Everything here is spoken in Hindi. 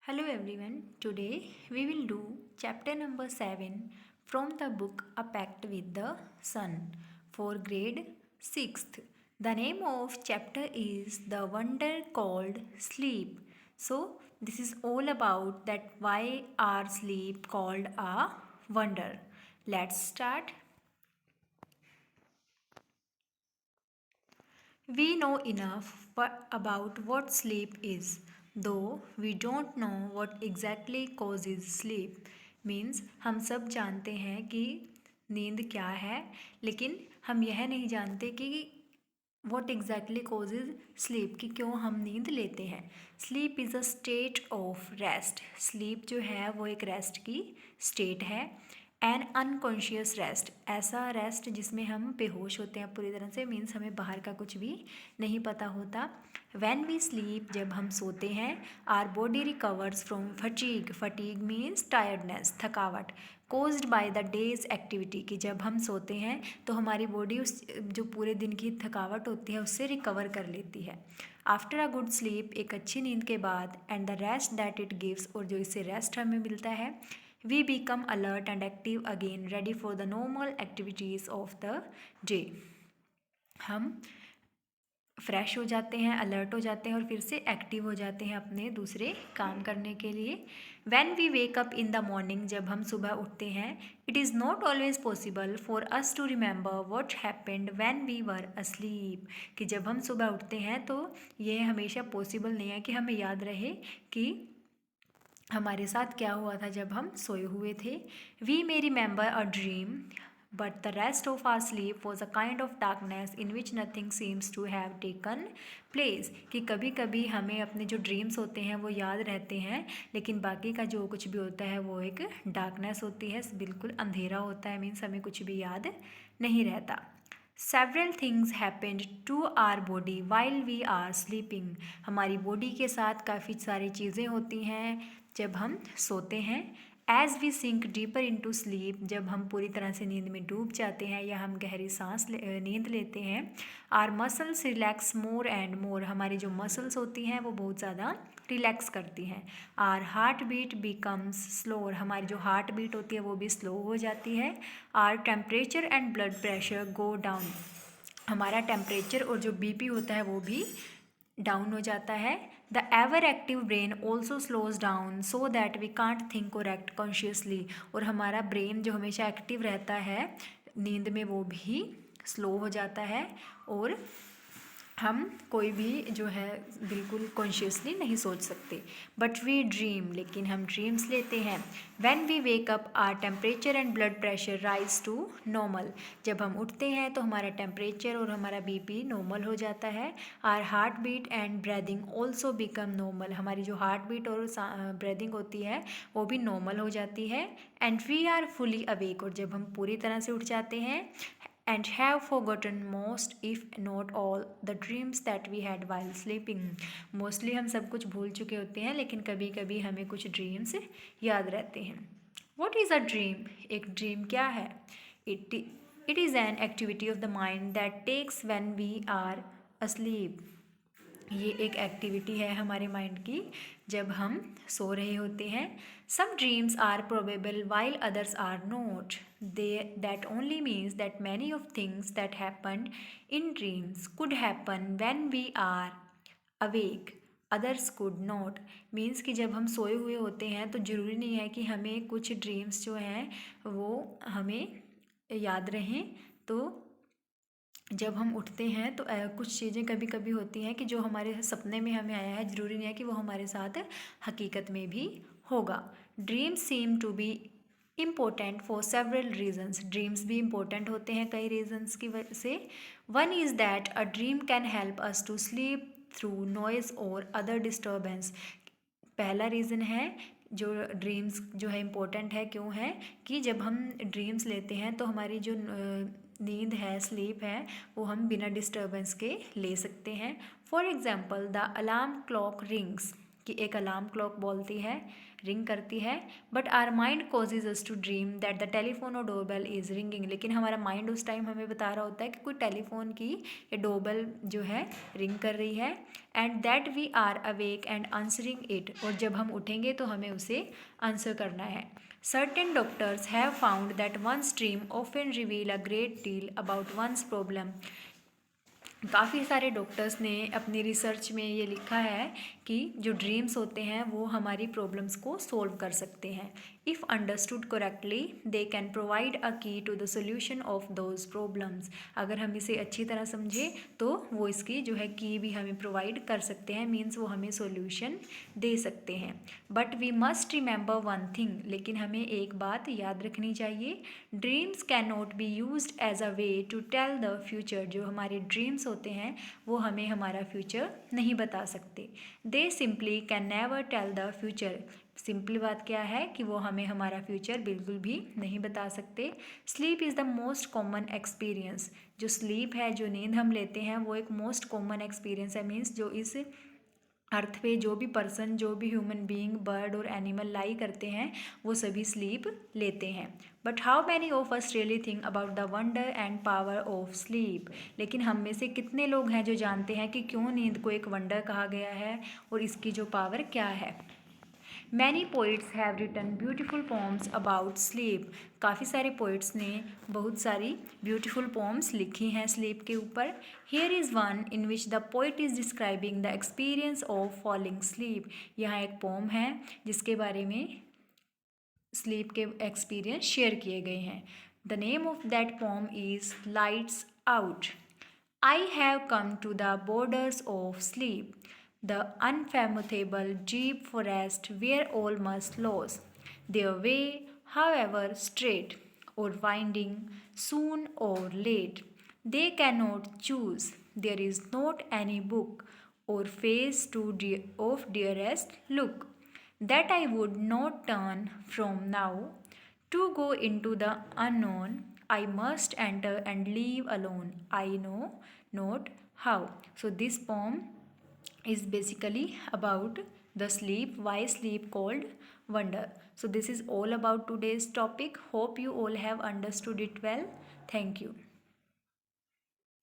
Hello everyone, today we will do chapter number 7 from the book A Pact with the Sun for grade 6th. The name of chapter is The Wonder Called Sleep. So, this is all about that why are sleep called a wonder. Let's start. We know enough about what sleep is, though we don't know what exactly causes sleep. Means हम सब जानते हैं कि नींद क्या है, लेकिन हम यह नहीं जानते कि what exactly causes sleep, कि क्यों हम नींद लेते हैं. Sleep is a state of rest. Sleep जो है वो एक रेस्ट की स्टेट है. एन अनकॉन्शियस रेस्ट, ऐसा रेस्ट जिसमें हम बेहोश होते हैं पूरी तरह से. मीन्स हमें बाहर का कुछ भी नहीं पता होता. व्हेन वी स्लीप, जब हम सोते हैं, our body recovers from fatigue. Fatigue means tiredness, थकावट. Caused by the day's activity, कि जब हम सोते हैं तो हमारी बॉडी उस जो पूरे दिन की थकावट होती है उससे रिकवर कर लेती है. आफ्टर अ गुड स्लीप, एक अच्छी नींद के बाद, and the rest that it gives, और जो इससे रेस्ट हमें मिलता है, we become alert and active again, ready for the normal activities of the day. हम फ्रेश हो जाते हैं, अलर्ट हो जाते हैं और फिर से एक्टिव हो जाते हैं अपने दूसरे काम करने के लिए. When we wake up in the morning, जब हम सुबह उठते हैं, it is not always possible for us to remember what happened when we were asleep. कि जब हम सुबह उठते हैं तो ये हमेशा पॉसिबल नहीं है कि हमें याद रहे कि हमारे साथ क्या हुआ था जब हम सोए हुए थे. We may remember a dream, but the rest of our sleep was a kind of darkness in which nothing seems to have taken place. कि कभी कभी हमें अपने जो ड्रीम्स होते हैं वो याद रहते हैं, लेकिन बाकी का जो कुछ भी होता है वो एक डार्कनेस होती है, बिल्कुल अंधेरा होता है. मीन्स हमें कुछ भी याद नहीं रहता. Several things happened to our body while we are sleeping. हमारी बॉडी के साथ काफ़ी सारी चीज़ें होती हैं जब हम सोते हैं. As we sink deeper into sleep, जब हम पूरी तरह से नींद में डूब जाते हैं या हम गहरी नींद लेते हैं, our muscles relax more and more. हमारी जो मसल्स होती हैं वो बहुत ज़्यादा रिलैक्स करती हैं. Our heart beat becomes slower, हमारी जो हार्ट बीट होती है वो भी स्लो हो जाती है. Our temperature and blood pressure go down, हमारा टेम्परेचर और जो बीपी होता है वो भी डाउन हो जाता है. The ever active brain also slows down so that we can't think or act consciously. और हमारा ब्रेन जो हमेशा एक्टिव रहता है नींद में वो भी स्लो हो जाता है और हम कोई भी जो है बिल्कुल कॉन्शियसली नहीं सोच सकते. बट वी ड्रीम, लेकिन हम ड्रीम्स लेते हैं. When we wake up our temperature and blood pressure rise to normal, जब हम उठते हैं तो हमारा टेम्परेचर और हमारा बीपी नॉर्मल हो जाता है. Our heart beat and breathing also become normal, हमारी जो हार्ट बीट और ब्रीदिंग होती है वो भी नॉर्मल हो जाती है. And we are fully awake, और जब हम पूरी तरह से उठ जाते हैं, and have forgotten most if not all the dreams that we had while sleeping. Mostly हम सब कुछ भूल चुके होते हैं, लेकिन कभी कभी हमें कुछ ड्रीम्स याद रहते हैं. What is a dream? एक ड्रीम क्या है? It is an activity of the mind that takes when we are asleep. ये एक एक्टिविटी है हमारे माइंड की जब हम सो रहे होते हैं. Some dreams are probable while others are not. That only means that many of things that happen in dreams could happen when we are awake, others could not. Means कि जब हम सोए हुए होते हैं तो ज़रूरी नहीं है कि हमें कुछ ड्रीम्स जो हैं वो हमें याद रहें. तो जब हम उठते हैं तो कुछ चीज़ें कभी कभी होती हैं कि जो हमारे सपने में हमें आया है, ज़रूरी नहीं है कि वो हमारे साथ हकीकत में भी होगा. Dreams seem to be important for several reasons. Dreams भी इम्पोर्टेंट होते हैं कई रीजन्स की वजह से. One is that a dream can help us to sleep through noise or other disturbance. पहला रीज़न है जो ड्रीम्स जो है इम्पोर्टेंट है, क्यों है कि जब हम ड्रीम्स लेते हैं तो हमारी जो नींद है, स्लीप है, वो हम बिना डिस्टर्बेंस के ले सकते हैं. For example the alarm clock rings, कि एक अलार्म क्लॉक बोलती है, रिंग करती है, but our mind causes us to dream that the telephone or doorbell is ringing. लेकिन हमारा माइंड उस टाइम हमें बता रहा होता है कि कोई टेलीफोन की या डोरबेल जो है रिंग कर रही है, and that we are awake and answering it, और जब हम उठेंगे तो हमें उसे आंसर करना है। Certain doctors have found that one's dream often reveal a great deal about one's problem। काफ़ी सारे डॉक्टर्स ने अपनी रिसर्च में ये लिखा है कि जो ड्रीम्स होते हैं वो हमारी प्रॉब्लम्स को सोल्व कर सकते हैं। If understood correctly they can provide a key to the solution of those problems. अगर हम इसे अच्छी तरह समझें तो वो इसकी जो है की भी हमें प्रोवाइड कर सकते हैं, मीन्स वो हमें सोल्यूशन दे सकते हैं। But we must remember one thing, लेकिन हमें एक बात याद रखनी चाहिए, dreams can not be used as a way to tell the future. जो हमारे ड्रीम्स होते हैं वो हमें हमारा फ्यूचर नहीं बता सकते। They simply can never tell the future. Simple बात क्या है कि वो हमें हमारा फ्यूचर बिल्कुल भी नहीं बता सकते। Sleep is the most common experience. जो स्लीप है, जो नींद हम लेते हैं, वो एक मोस्ट कॉमन एक्सपीरियंस है, मीन्स जो इस अर्थ पे जो भी पर्सन, जो भी ह्यूमन बीइंग, बर्ड और एनिमल लाई करते हैं वो सभी स्लीप लेते हैं। But how many of us really think about the wonder and power of sleep. लेकिन हम में से कितने लोग हैं जो जानते हैं कि क्यों नींद को एक वंडर कहा गया है और इसकी जो पावर क्या है। Many poets have written beautiful poems about sleep. काफ़ी सारे पोइट्स ने बहुत सारी ब्यूटिफुल पोम्स लिखी हैं स्लीप के ऊपर। Here is one in which the poet is describing the experience of falling sleep. यहाँ एक पोम है जिसके बारे में स्लीप के एक्सपीरियंस शेयर किए गए हैं। The name of that poem is lights out. I have come to the borders of sleep, the unfathomable deep forest where all must lose their way, however straight or winding, soon or late. They cannot choose. There is not any book or face to of dearest look that I would not turn from now. To go into the unknown, I must enter and leave alone. I know not how. So, this poem is basically about the sleep, why sleep called wonder. So, this is all about today's topic. Hope you all have understood it well. Thank you.